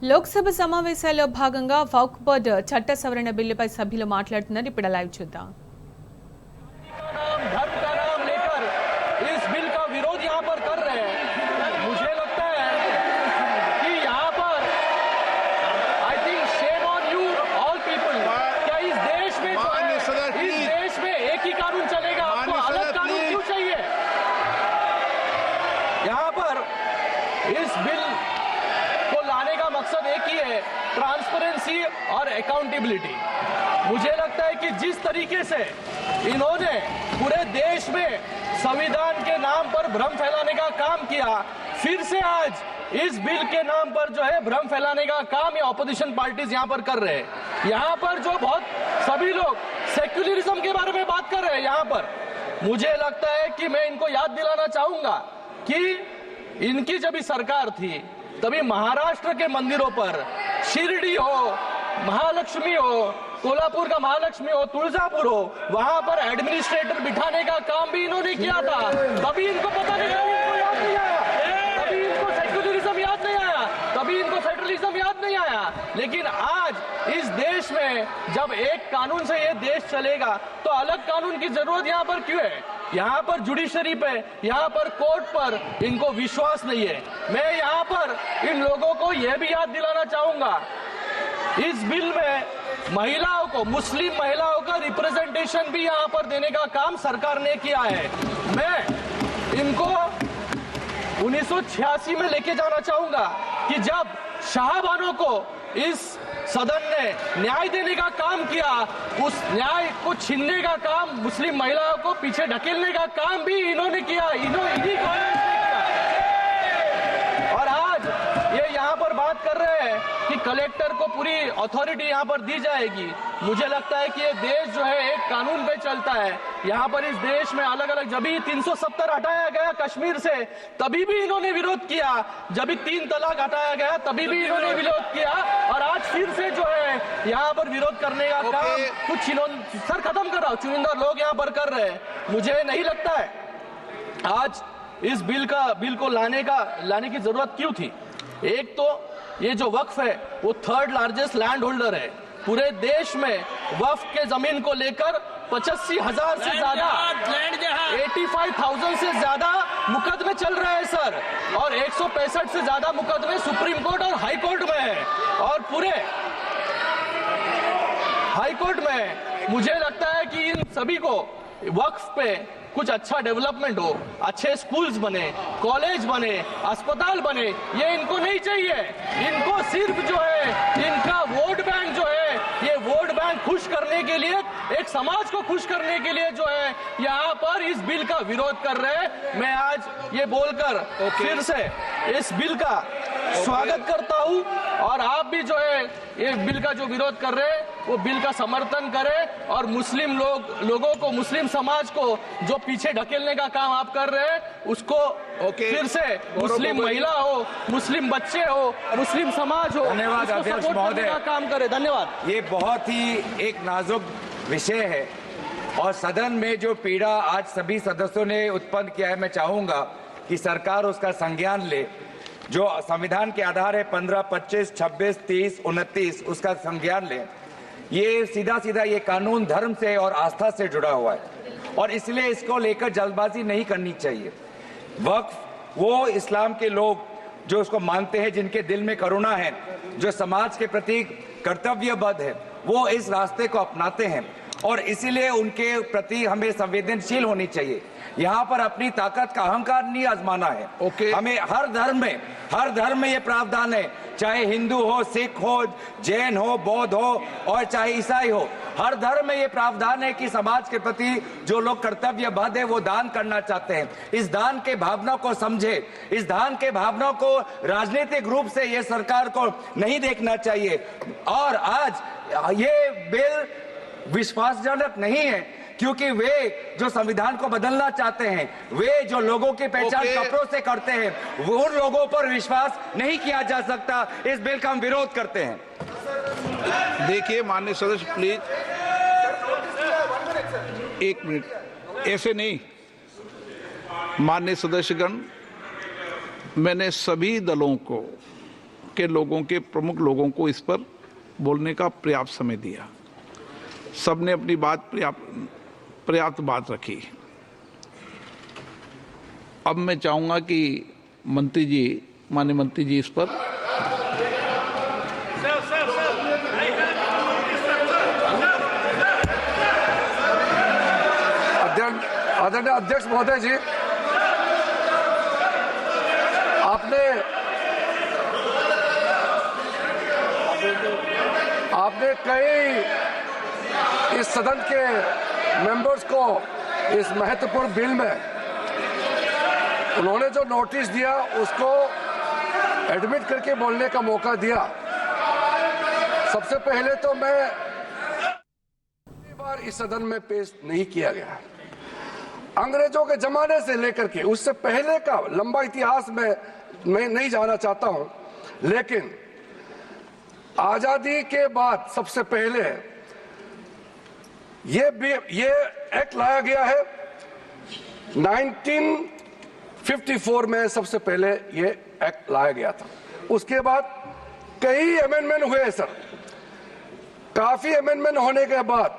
లోక్సభ సమావేశాల్లో భాగంగా వక్ఫ్ బోర్డు చట్ట సవరణ బిల్లుపై సభ్యులు మాట్లాడుతున్నారు. ఇప్పుడు లైవ్ చూద్దాం. इस बिल को लाने का मकसद एक ही है, ट्रांसपेरेंसी और अकाउंटेबिलिटी। मुझे लगता है कि जिस तरीके से इन्होंने पूरे देश में संविधान के नाम पर भ्रम फैलाने का काम किया, फिर से आज इस बिल के नाम पर जो है भ्रम फैलाने का काम ये ऑपोजिशन पार्टीज यहाँ पर कर रहे हैं। यहाँ पर जो बहुत सभी लोग सेक्युलरिज्म के बारे में बात कर रहे हैं, यहाँ पर मुझे लगता है कि मैं इनको याद दिलाना चाहूंगा कि इनकी जब सरकार थी तभी महाराष्ट्र के मंदिरों पर शिरडी हो, महालक्ष्मी हो, कोल्हापुर का महालक्ष्मी हो, तुळजापुर हो, वहां पर एडमिनिस्ट्रेटर बिठाने का काम भी इन्होंने किया था। तभी इनको पता नहीं, इनको याद नहीं आया, तभी इनको सेक्युलरिज्म याद नहीं आया, तभी इनको फेडरलिज्म याद नहीं आया। लेकिन आज इस देश में जब एक कानून से ये देश चलेगा तो अलग कानून की जरूरत यहाँ पर क्यों है? यहाँ पर जुडिशरी पे, यहाँ पर कोर्ट पर इनको विश्वास नहीं है। मैं यहाँ पर इन लोगों को यह भी याद दिलाना चाहूंगा, इस बिल में महिलाओं को, मुस्लिम महिलाओं का रिप्रेजेंटेशन भी यहाँ पर देने का काम सरकार ने किया है। मैं इनको 1986 में लेके जाना चाहूंगा कि जब शाहबानो को इस सदन ने न्याय देने का काम किया, उस न्याय को छीनने का काम, मुस्लिम महिलाओं को पीछे ढकेलने का काम भी इन्होंने किया, इन्हीं कांग्रेस ने किया। और आज ये यहाँ पर बात कर रहे हैं कि कलेक्टर को पूरी अथॉरिटी यहाँ पर दी जाएगी। मुझे लगता है कि ये देश जो है एक कानून पे चलता है। यहाँ पर इस देश में अलग अलग, जब भी 370 हटाया गया कश्मीर से तभी भी इन्होंने विरोध किया, जब भी 3 तलाक हटाया गया तभी भी इन्होंने विरोध किया, और आज फिर से जो है यहाँ पर विरोध करने का काम कुछ सर खत्म कर रहा हूँ, चुनिंदा लोग यहाँ पर कर रहे हैं। मुझे नहीं लगता है आज इस बिल को लाने की जरूरत क्यों थी। एक तो ये जो वक्फ है वो 3rd लार्जेस्ट लैंड होल्डर है पूरे देश में। वक्फ के जमीन को लेकर 85,000 से ज्यादा, 85,000 से ज्यादा मुकदमे चल रहे हैं सर, और 165 से ज्यादा मुकदमे सुप्रीम कोर्ट और हाई कोर्ट में है, और पूरे हाई कोर्ट में। मुझे लगता है कि इन सभी को वक्फ पे कुछ अच्छा डेवलपमेंट हो, अच्छे स्कूल्स बने, कॉलेज बने, अस्पताल बने, ये इनको नहीं चाहिए। इनको सिर्फ जो है इनका वोट बैंक जो है, ये वोट बैंक खुश करने के लिए, एक समाज को खुश करने के लिए जो है यहाँ पर इस बिल का विरोध कर रहे हैं। मैं आज ये बोलकर फिर से इस बिल का स्वागत करता हूँ, और आप भी जो है ये बिल का जो विरोध कर रहे हैं वो बिल का समर्थन करें, और मुस्लिम लोगों को, मुस्लिम समाज को जो पीछे ढकेलने का काम आप कर रहे हैं उसको फिर से मुस्लिम महिला हो, मुस्लिम बच्चे हो, मुस्लिम समाज हो, धन्यवाद अध्यक्ष महोदय का काम करे। धन्यवाद। ये बहुत ही एक नाजुक विषय है, और सदन में जो पीड़ा आज सभी सदस्यों ने उत्पन्न किया है, मैं चाहूंगा कि सरकार उसका संज्ञान ले। जो संविधान के आधार है 15, 25, 26, 30, 29, उसका संज्ञान ले। ये सीधा ये कानून धर्म से और आस्था से जुड़ा हुआ है, और इसलिए इसको लेकर जल्दबाजी नहीं करनी चाहिए। वक्फ वो इस्लाम के लोग जो उसको मानते हैं, जिनके दिल में करुणा है, जो समाज के प्रति कर्तव्यबद्ध है, वो इस रास्ते को अपनाते हैं, और इसीलिए उनके प्रति हमें संवेदनशील होनी चाहिए। यहाँ पर अपनी ताकत का अहंकार नहीं आजमाना है। हमें हर धर्म में ये प्रावधान है, चाहे हिंदू हो, सिख हो, जैन हो, बौद्ध हो, और चाहे ईसाई हो, हर धर्म में ये प्रावधान है कि समाज के प्रति जो लोग कर्तव्यबद्ध है वो दान करना चाहते हैं। इस दान के भावना को समझे, इस दान के भावना को राजनीतिक रूप से ये सरकार को नहीं देखना चाहिए। और आज ये बिल विश्वासजनक नहीं है, क्योंकि वे जो संविधान को बदलना चाहते हैं, वे जो लोगों की पहचान कपड़ों से करते हैं, वो उन लोगों पर विश्वास नहीं किया जा सकता। इस बिल का हम विरोध करते हैं। देखिए माननीय सदस्य, प्लीज 1 मिनट, ऐसे नहीं। माननीय सदस्यगण, मैंने सभी दलों को के लोगों के प्रमुख लोगों को इस पर बोलने का पर्याप्त समय दिया। सबने अपनी बात पर्याप्त बात रखी। अब मैं चाहूंगा कि माननीय मंत्री जी इस पर आदरणीय अध्यक्ष महोदय जी, आपने कई इस सदन के मेंबर्स को इस महत्वपूर्ण बिल में उन्होंने जो नोटिस दिया उसको एडमिट करके बोलने का मौका दिया। सबसे पहले तो मैं बार इस सदन में पेश नहीं किया गया। अंग्रेजों के जमाने से लेकर के उससे पहले का लंबा इतिहास में मैं नहीं जाना चाहता हूं, लेकिन आजादी के बाद सबसे पहले ये एक्ट लाया गया है। 1954 में सबसे पहले ये एक्ट लाया गया था। उसके बाद कई अमेंडमेंट हुए सर। काफी अमेंडमेंट होने के बाद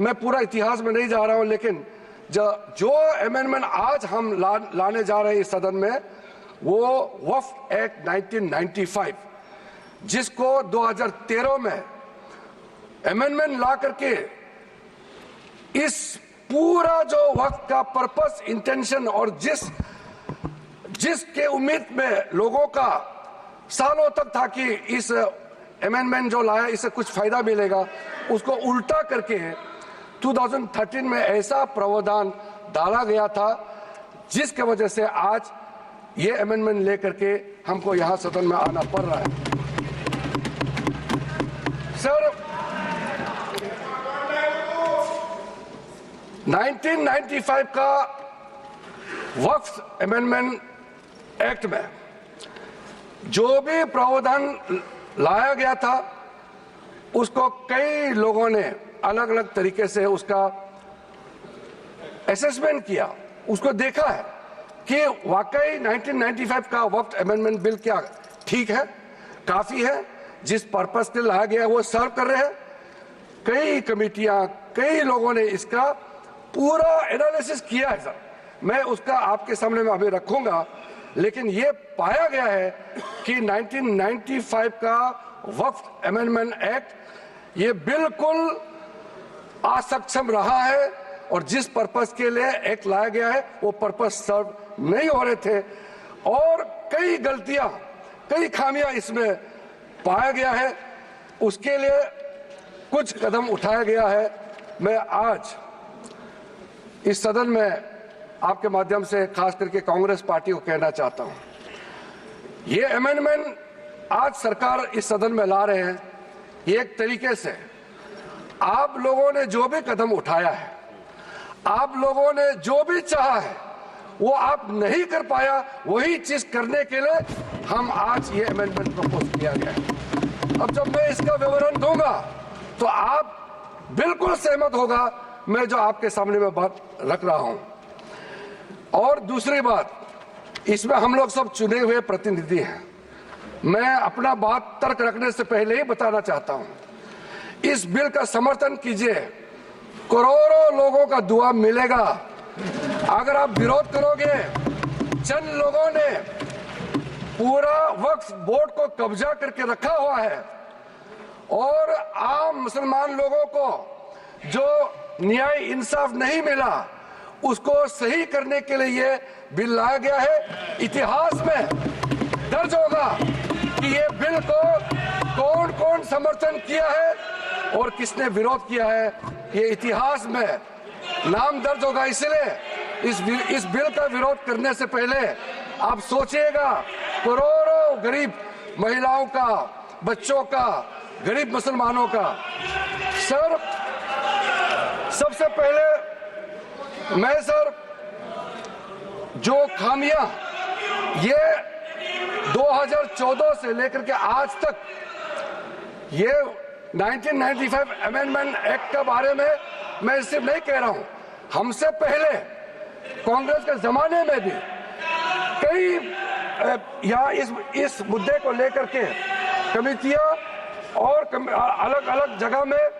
मैं पूरा इतिहास में नहीं जा रहा हूं, लेकिन जो अमेंडमेंट आज हम लाने जा रहे हैं इस सदन में, वो वक्फ एक्ट 1995, जिसको 2013 में अमेंडमेंट ला करके इस पूरा जो वक्त का पर्पस, इंटेंशन और जिसके उम्मीद में लोगों का सालों तक था कि इस अमेंडमेंट जो लाया इससे कुछ फायदा मिलेगा, उसको उल्टा करके 2013 में ऐसा प्रावधान डाला गया था जिसके वजह से आज ये अमेंडमेंट लेकर के हमको यहां सदन में आना पड़ रहा है। सर, 1995 का वक्फ अमेंडमेंट एक्ट में जो भी प्रावधान लाया गया था उसको कई लोगों ने अलग अलग तरीके से उसका असेसमेंट किया, उसको देखा है कि वाकई 1995 का वक्फ अमेंडमेंट बिल क्या ठीक है, काफी है, जिस पर्पस के लाया गया वो सर्व कर रहे हैं। कई कमेटियां, कई लोगों ने इसका पूरा एनालिसिस किया है सर। मैं उसका आपके सामने में अभी रखूंगा, लेकिन ये पाया गया है कि 1995 का वक्फ अमेंडमेंट एक्ट ये बिल्कुल असक्षम रहा है और जिस पर्पस के लिए एक्ट लाया गया है वो पर्पस सर्व नहीं हो रहे थे और कई गलतियां, कई खामियां इसमें पाया गया है। उसके लिए कुछ कदम उठाया गया है। मैं आज इस सदन में आपके माध्यम से खास करके कांग्रेस पार्टी को कहना चाहता हूं, ये अमेंडमेंट आज सरकार इस सदन में ला रहे हैं, ये एक तरीके से आप लोगों ने जो भी कदम उठाया है, आप लोगों ने जो भी चाहा है, वो आप नहीं कर पाया, वही चीज करने के लिए हम आज ये अमेंडमेंट प्रपोज किया गया है। अब जब मैं इसका विवरण दूंगा तो आप बिल्कुल सहमत होगा मैं जो आपके सामने में बात रख रहा हूं। और दूसरी बात, इसमें हम लोग सब चुने हुए प्रतिनिधि हैं। मैं अपना बात तर्क रखने से पहले ही बताना चाहता हूं, इस बिल का समर्थन कीजिए, करोड़ों लोगों का दुआ मिलेगा। अगर आप विरोध करोगे, चंद लोगों ने पूरा वक्फ बोर्ड को कब्जा करके रखा हुआ है और आम मुसलमान लोगों को जो न्याय इंसाफ नहीं मिला उसको सही करने के लिए ये बिल लाया गया है। इतिहास में दर्ज होगा कि ये बिल को कौन कौन समर्थन किया है और किसने विरोध किया है, ये इतिहास में नाम दर्ज होगा। इसलिए इस बिल का विरोध करने से पहले आप सोचिएगा करोड़ों गरीब महिलाओं का, बच्चों का, गरीब मुसलमानों का। सर, सबसे पहले मैं सर जो खामियां ये 2014 से लेकर के आज तक ये 1995 अमेंडमेंट एक्ट के बारे में मैं सिर्फ नहीं कह रहा हूं, हमसे पहले कांग्रेस के जमाने में भी कई यहाँ इस मुद्दे को लेकर के कमेटियां और अलग अलग जगह में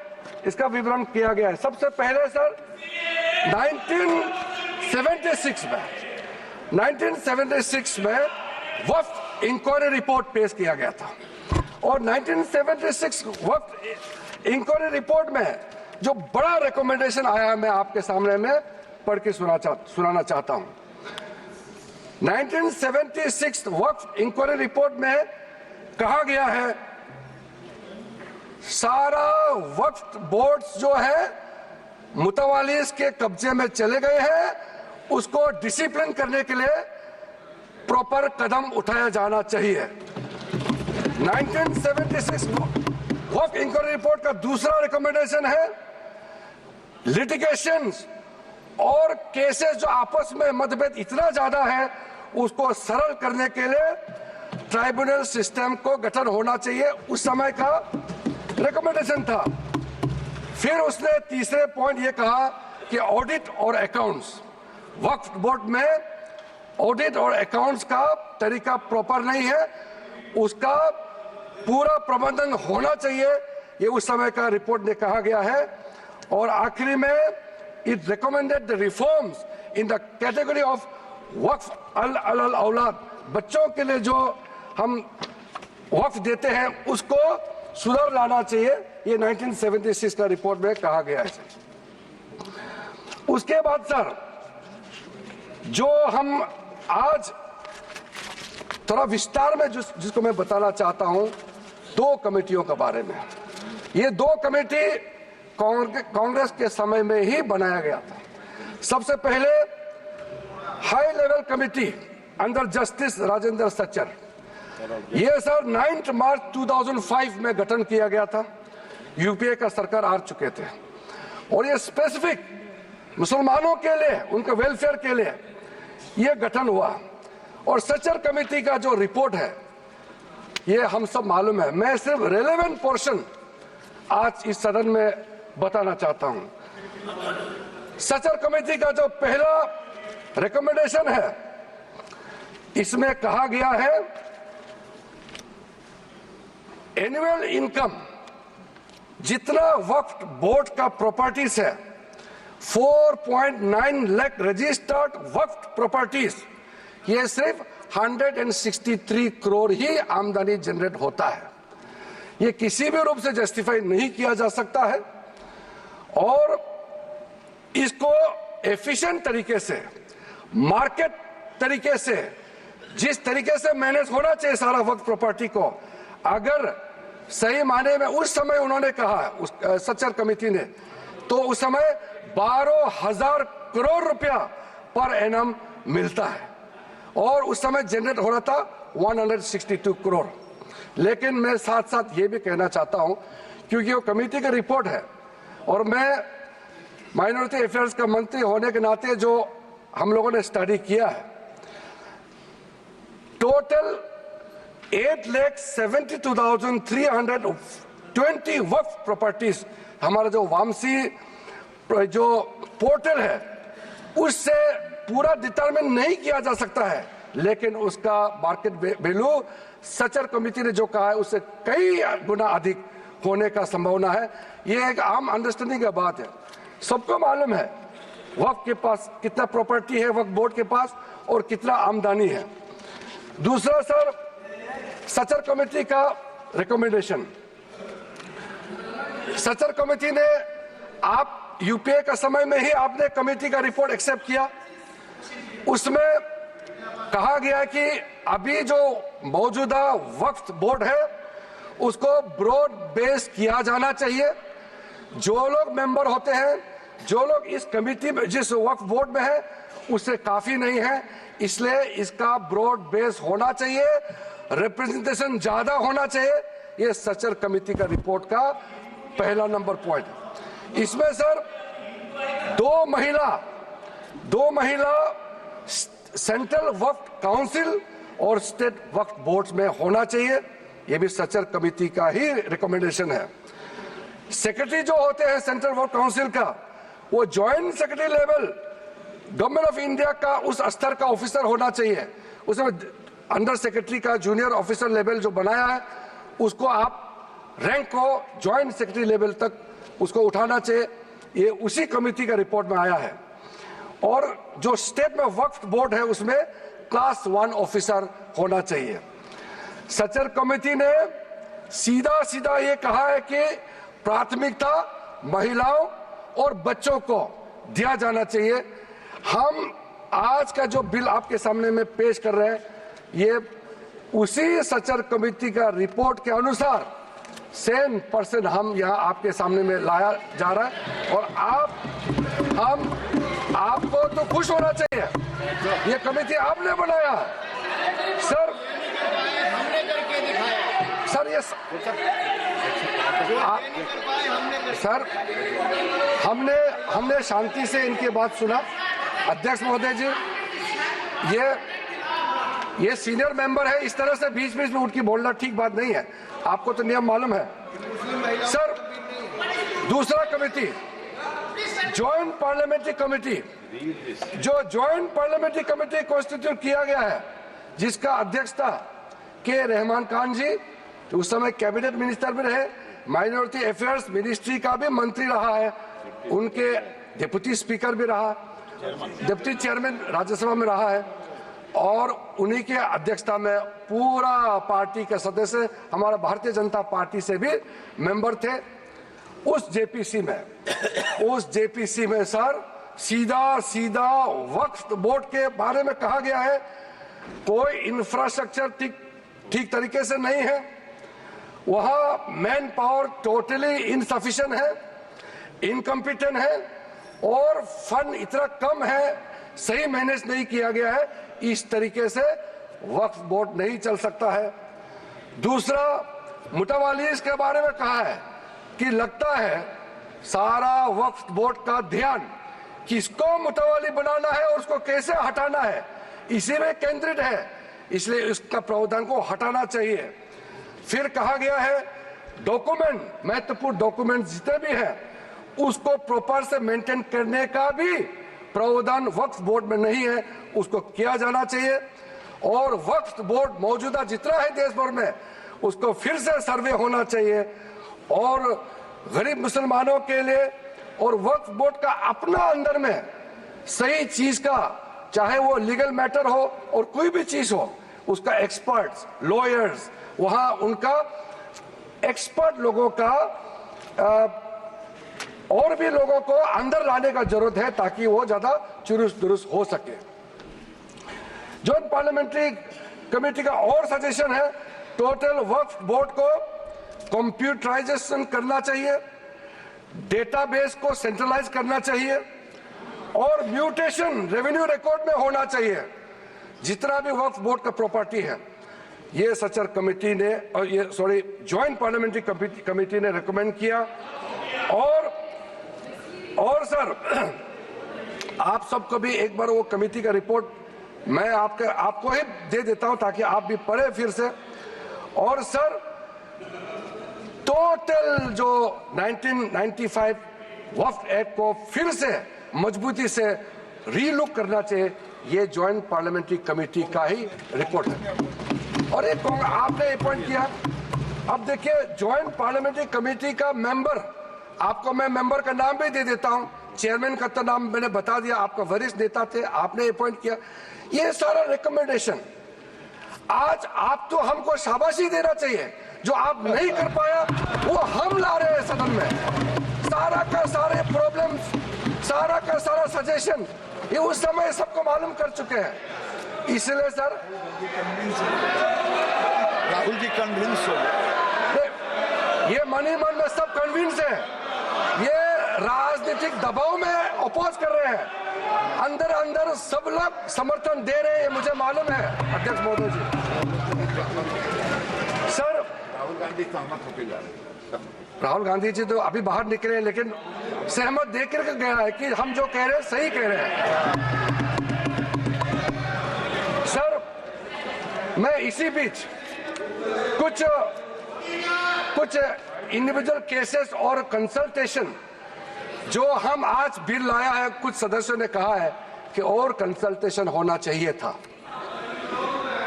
इसका विवरण किया गया है। सबसे पहले सर 1976 में वफ्द इंक्वायरी रिपोर्ट पेश किया गया था और 1976 वफ्द इंक्वायरी रिपोर्ट में जो बड़ा रिकमेंडेशन आया है मैं आपके सामने में पढ़ के सुनाना चाहता हूं। 1976 वक्फ इंक्वायरी रिपोर्ट में कहा गया है सारा वक्फ बोर्ड्स जो है मुतवालिस के कब्जे में चले गए हैं, उसको डिसिप्लिन करने के लिए प्रॉपर कदम उठाया जाना चाहिए। 1976 वक्फ इंक्वायरी रिपोर्ट का दूसरा रिकमेंडेशन है लिटिगेशंस और केसेस जो आपस में मतभेद इतना ज्यादा है उसको सरल करने के लिए ट्राइब्यूनल सिस्टम को गठन होना चाहिए, उस समय का रिकमेंडेशन था। फिर उसने तीसरे पॉइंट ये कहा कि ऑडिट और अकाउंट्स, वक्फ बोर्ड में ऑडिट और अकाउंट्स का तरीका प्रॉपर नहीं है, उसका पूरा प्रबंधन होना चाहिए, ये उस समय का रिपोर्ट में कहा गया है। और आखिरी में it recommended the reforms in the category of वक्फ अल औलाद, बच्चों के लिए जो हम वक्फ देते हैं उसको सुधार लाना चाहिए, ये 1976 का रिपोर्ट में कहा गया है। उसके बाद सर जो हम आज थोड़ा विस्तार में जिसको मैं बताना चाहता हूं, दो कमेटियों के बारे में। ये दो कमेटी कांग्रेस के समय में ही बनाया गया था। सबसे पहले high level committee under justice Rajendra Sachar, ये सर 9 मार्च 2005 में गठन किया गया था। यूपीए का सरकार आ चुके थे और ये स्पेसिफिक मुसलमानों के लिए, उनके वेलफेयर के लिए ये गठन हुआ। और सच्चर कमेटी का जो रिपोर्ट है ये हम सब मालूम है, मैं सिर्फ रेलेवेंट पोर्शन आज इस सदन में बताना चाहता हूं। सच्चर कमेटी का जो पहला रिकमेंडेशन है इसमें कहा गया है एनुअल इनकम जितना वक्फ बोर्ड का प्रॉपर्टीज है 4.9 लाख रजिस्टर्ड वक्फ प्रॉपर्टीज, ये सिर्फ 163 करोड़ ही आमदनी जनरेट होता है। ये किसी भी रूप से जस्टिफाई नहीं किया जा सकता है और इसको एफिशिएंट तरीके से, मार्केट तरीके से, जिस तरीके से मैनेज होना चाहिए सारा वक्फ प्रॉपर्टी को, अगर सही माने में उस समय उन्होंने कहा, उस सच्चर कमेटी ने, तो उस समय 12,000 करोड़ रुपया पर एनम मिलता है और उस समय जनरेट हो रहा था 162 करोड़। लेकिन मैं साथ साथ ये भी कहना चाहता हूं, क्योंकि वो कमेटी की रिपोर्ट है और मैं माइनॉरिटी अफेयर्स का मंत्री होने के नाते जो हम लोगों ने स्टडी किया है, टोटल 8,72,320 वक्फ प्रॉपर्टीज हमारा जो वामसी जो पोर्टल है उससे पूरा डिटरमिन नहीं किया जा सकता है, लेकिन उसका मार्केट वैल्यू सच्चर कमेटी ने जो कहा है उससे कई गुना अधिक होने का संभावना है। ये एक आम अंडरस्टैंडिंग की बात है, सबको मालूम है वक्फ के पास कितना प्रॉपर्टी है, वक्फ बोर्ड के पास, और कितना आमदनी है। दूसरा सर सच्चर कमेटी का रिकमेंडेशन, सच्चर कमेटी ने, आप यूपीए का समय में ही आपने कमेटी का रिपोर्ट एक्सेप्ट किया, उसमें कहा गया कि अभी जो मौजूदा वक्फ बोर्ड है उसको ब्रॉड बेस किया जाना चाहिए। जो लोग मेंबर होते हैं, जो लोग इस कमेटी में, जिस वक्फ बोर्ड में है, उससे काफी नहीं है, इसलिए इसका ब्रॉड बेस होना चाहिए, रिप्रेजेंटेशन ज्यादा होना चाहिए। ये सच्चर कमेटी का रिपोर्ट का पहला नंबर पॉइंट। इसमें सर दो महिला सेंट्रल वक्फ काउंसिल और स्टेट वक्फ बोर्ड में होना चाहिए, यह भी सच्चर कमेटी का ही रिकमेंडेशन है। सेक्रेटरी जो होते हैं सेंट्रल वक्फ काउंसिल का, वो joint secretary level government of India का उस स्तर का ऑफिसर होना चाहिए। उसमें अंडर सेक्रेटरी का जूनियर ऑफिसर लेवल जो बनाया है उसको आप रैंक को जॉइंट सेक्रेटरी लेवल तक उसको उठाना चाहिए। ये उसी कमेटी का रिपोर्ट में आया है। और जो स्टेट में वक्फ बोर्ड है उसमें क्लास 1 ऑफिसर होना चाहिए। सचर कमेटी ने सीधा सीधा ये कहा है कि प्राथमिकता महिलाओं और बच्चों को दिया जाना चाहिए। हम आज का जो बिल आपके सामने में पेश कर रहे हैं ये उसी सचर कमेटी का रिपोर्ट के अनुसार 100% हम यहाँ आपके सामने में लाया जा रहा है। और आपको तो खुश होना चाहिए, ये कमेटी आपने बनाया सर। सर ये सर हमने शांति से इनकी बात सुना। अध्यक्ष महोदय जी, ये सीनियर मेंबर है, इस तरह से बीच बीच में उठ के बोलना ठीक बात नहीं है। आपको तो नियम मालूम है सर। दूसरा कमेटी जॉइंट पार्लियामेंट्री कमेटी, जो जॉइंट पार्लियामेंट्री कमेटी कॉन्स्टिट्यूट किया गया है, जिसका अध्यक्षता के रहमान खान जी उस समय कैबिनेट मिनिस्टर भी रहे, माइनॉरिटी अफेयर्स मिनिस्ट्री का भी मंत्री रहा है, उनके डिप्टी स्पीकर भी रहा, डिप्टी चेयरमैन राज्यसभा में रहा है, और उन्हीं के अध्यक्षता में पूरा पार्टी के सदस्य हमारा भारतीय जनता पार्टी से भी मेंबर थे। उस जेपीसी में सर सीधा वक्फ बोर्ड के बारे में कहा गया है कोई इंफ्रास्ट्रक्चर ठीक तरीके से नहीं है, वहां मैन पावर टोटली इनसफिशिएंट है, इनकम्पिटेंट है, और फंड इतना कम है, सही मैनेज नहीं किया गया है। इस तरीके से वक्फ बोर्ड नहीं चल सकता है। दूसरा, मुतवालीस के बारे में कहा है कि लगता है सारा वक्फ बोर्ड का ध्यान किसको मुतवाली बनाना है और उसको कैसे हटाना है इसी में केंद्रित है, इसलिए इसका प्रावधान को हटाना चाहिए। फिर कहा गया है डॉक्यूमेंट, महत्वपूर्ण डॉक्यूमेंट जितने भी हैं उसको प्रॉपर से मेंटेन करने का भी प्रावधान वक्फ बोर्ड में नहीं है, उसको किया जाना चाहिए। और वक्फ बोर्ड मौजूदा जितना है देश भर में उसको फिर से सर्वे होना चाहिए, और गरीब मुसलमानों के लिए और वक्फ बोर्ड का अपना अंदर में सही चीज का, चाहे वो लीगल मैटर हो और कोई भी चीज हो, उसका एक्सपर्ट्स, लॉयर्स, वहां उनका एक्सपर्ट लोगों का और भी लोगों को अंदर लाने का जरूरत है ताकि वो ज्यादा चुरुस्त दुरुस्त हो सके। जॉइंट पार्लियामेंट्री कमेटी का और सजेशन है टोटल वक्फ बोर्ड को कंप्यूटराइजेशन करना चाहिए, डेटाबेस को सेंट्रलाइज करना चाहिए, और म्यूटेशन रेवेन्यू रिकॉर्ड में होना चाहिए जितना भी वक्फ बोर्ड का प्रॉपर्टी है। ये सचर कमेटी ने और ये जॉइंट पार्लियामेंट्री कमेटी ने रिकमेंड किया। और सर आप सबको भी एक बार वो कमेटी का रिपोर्ट मैं आपको ही दे देता हूं ताकि आप भी पढ़े फिर से। और सर टोटल जो 1995 वक्फ एक्ट को फिर से मजबूती से रीलुक करना चाहिए, ये जॉइंट पार्लियामेंट्री कमेटी का ही रिपोर्ट है। और एक आपने अपॉइंट किया, अब देखिए जॉइंट पार्लियामेंट्री कमेटी का मेंबर, आपको मैं मेंबर का नाम भी दे देता हूं, चेयरमैन का तो नाम मैंने बता दिया, आपका वरिष्ठ नेता थे, आपने अपॉइंट किया। ये सारा रिकमेंडेशन आज आप तो हमको शाबाशी देना चाहिए, जो आप नहीं कर पाया वो हम ला रहे हैं सदन में। सारा का सारे प्रॉब्लम, सारा का सारा सजेशन ये उस समय सबको मालूम कर चुके हैं। इसलिए सर राहुल जी कन्विंस हो गए, ये मनी मन में सब कन्विंस है, ये राजनीतिक दबाव में अपोज कर रहे हैं, अंदर अंदर सब लोग समर्थन दे रहे हैं, ये मुझे मालूम है अध्यक्ष महोदय जी। सर राहुल गांधी सहमत होकर जा रहे हैं। राहुल गांधी जी तो अभी बाहर निकले हैं, लेकिन सहमत देकर के गया है कि हम जो कह रहे हैं सही कह रहे हैं। सर मैं इसी बीच कुछ इंडिविजुअल केसेस और कंसल्टेशन जो हम आज बिल लाया है, कुछ सदस्यों ने कहा है कि और कंसल्टेशन होना चाहिए था।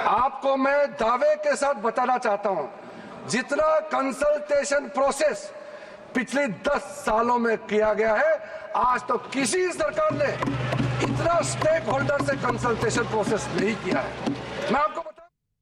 आपको मैं दावे के साथ बताना चाहता हूं, जितना कंसल्टेशन प्रोसेस पिछले 10 सालों में किया गया है, आज तो किसी सरकार ने इतना स्टेक होल्डर से कंसल्टेशन प्रोसेस नहीं किया है। मैं आपको बता